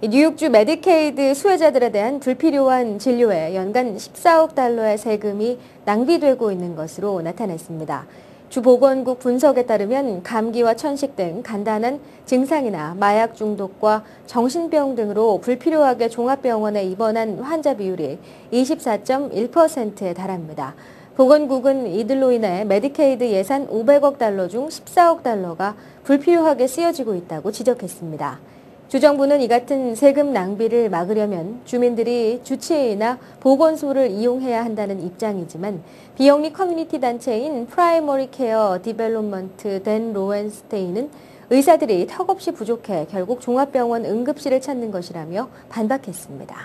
뉴욕주 메디케이드 수혜자들에 대한 불필요한 진료에 연간 14억 달러의 세금이 낭비되고 있는 것으로 나타났습니다. 주 보건국 분석에 따르면 감기와 천식 등 간단한 증상이나 마약 중독과 정신병 등으로 불필요하게 종합병원에 입원한 환자 비율이 24.1%에 달합니다. 보건국은 이들로 인해 메디케이드 예산 500억 달러 중 14억 달러가 불필요하게 쓰여지고 있다고 지적했습니다. 주정부는 이 같은 세금 낭비를 막으려면 주민들이 주치의나 보건소를 이용해야 한다는 입장이지만 비영리 커뮤니티 단체인 프라이머리 케어 디벨롭먼트 댄 로웬스테인은 의사들이 턱없이 부족해 결국 종합병원 응급실을 찾는 것이라며 반박했습니다.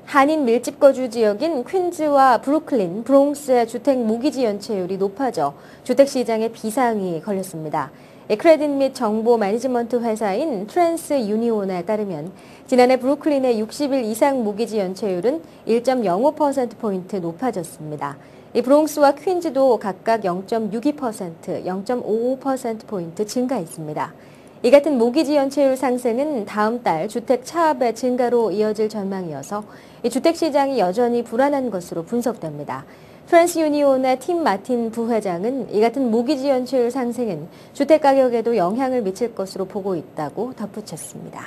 한인 밀집 거주 지역인 퀸즈와 브루클린, 브롱스의 주택 모기지 연체율이 높아져 주택시장에 비상이 걸렸습니다. 크레딧 및 정보 매니지먼트 회사인 트랜스 유니온에 따르면 지난해 브루클린의 60일 이상 모기지 연체율은 1.05%포인트 높아졌습니다. 브롱스와 퀸즈도 각각 0.62%, 0.55%포인트 증가했습니다. 이 같은 모기지 연체율 상승은 다음 달 주택 차압의 증가로 이어질 전망이어서 주택시장이 여전히 불안한 것으로 분석됩니다. 트랜스 유니온의 팀 마틴 부회장은 이 같은 모기지 연체율 상승은 주택 가격에도 영향을 미칠 것으로 보고 있다고 덧붙였습니다.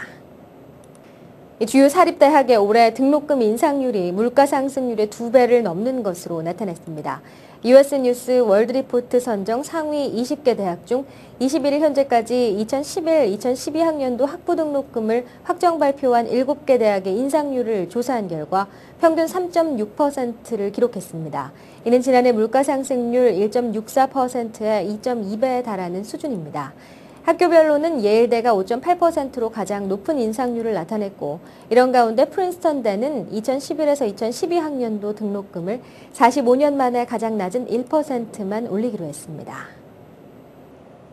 주요 사립대학의 올해 등록금 인상률이 물가 상승률의 2배를 넘는 것으로 나타났습니다. US 뉴스 월드리포트 선정 상위 20개 대학 중 21일 현재까지 2011-2012학년도 학부 등록금을 확정 발표한 7개 대학의 인상률을 조사한 결과 평균 3.6%를 기록했습니다. 이는 지난해 물가 상승률 1.64%의 2.2배에 달하는 수준입니다. 학교별로는 예일대가 5.8%로 가장 높은 인상률을 나타냈고 이런 가운데 프린스턴대는 2011에서 2012학년도 등록금을 45년 만에 가장 낮은 1%만 올리기로 했습니다.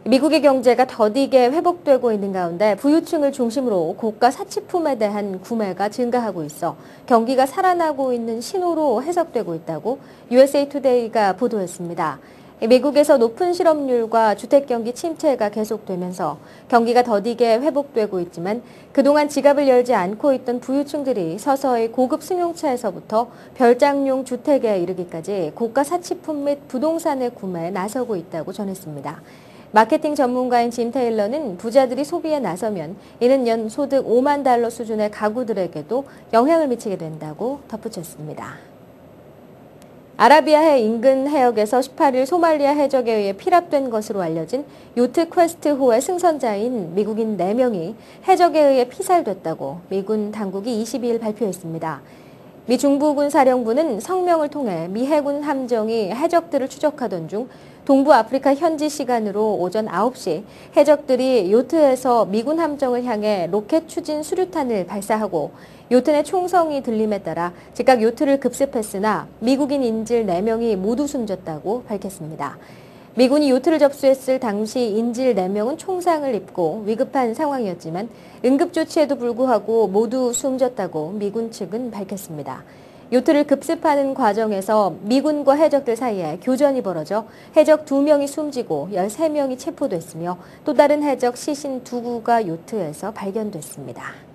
미국의 경제가 더디게 회복되고 있는 가운데 부유층을 중심으로 고가 사치품에 대한 구매가 증가하고 있어 경기가 살아나고 있는 신호로 해석되고 있다고 USA 투데이가 보도했습니다. 미국에서 높은 실업률과 주택경기 침체가 계속되면서 경기가 더디게 회복되고 있지만 그동안 지갑을 열지 않고 있던 부유층들이 서서히 고급 승용차에서부터 별장용 주택에 이르기까지 고가 사치품 및 부동산의 구매에 나서고 있다고 전했습니다. 마케팅 전문가인 짐 테일러는 부자들이 소비에 나서면 이는 연 소득 5만 달러 수준의 가구들에게도 영향을 미치게 된다고 덧붙였습니다. 아라비아해 인근 해역에서 18일 소말리아 해적에 의해 피랍된 것으로 알려진 요트 퀘스트호의 승선자인 미국인 4명이 해적에 의해 피살됐다고 미군 당국이 22일 발표했습니다. 미 중부군 사령부는 성명을 통해 미 해군 함정이 해적들을 추적하던 중 동부 아프리카 현지 시간으로 오전 9시 해적들이 요트에서 미군 함정을 향해 로켓 추진 수류탄을 발사하고 요트 내 총성이 들림에 따라 즉각 요트를 급습했으나 미국인 인질 4명이 모두 숨졌다고 밝혔습니다. 미군이 요트를 접수했을 당시 인질 4명은 총상을 입고 위급한 상황이었지만 응급조치에도 불구하고 모두 숨졌다고 미군 측은 밝혔습니다. 요트를 급습하는 과정에서 미군과 해적들 사이에 교전이 벌어져 해적 2명이 숨지고 13명이 체포됐으며 또 다른 해적 시신 2구가 요트에서 발견됐습니다.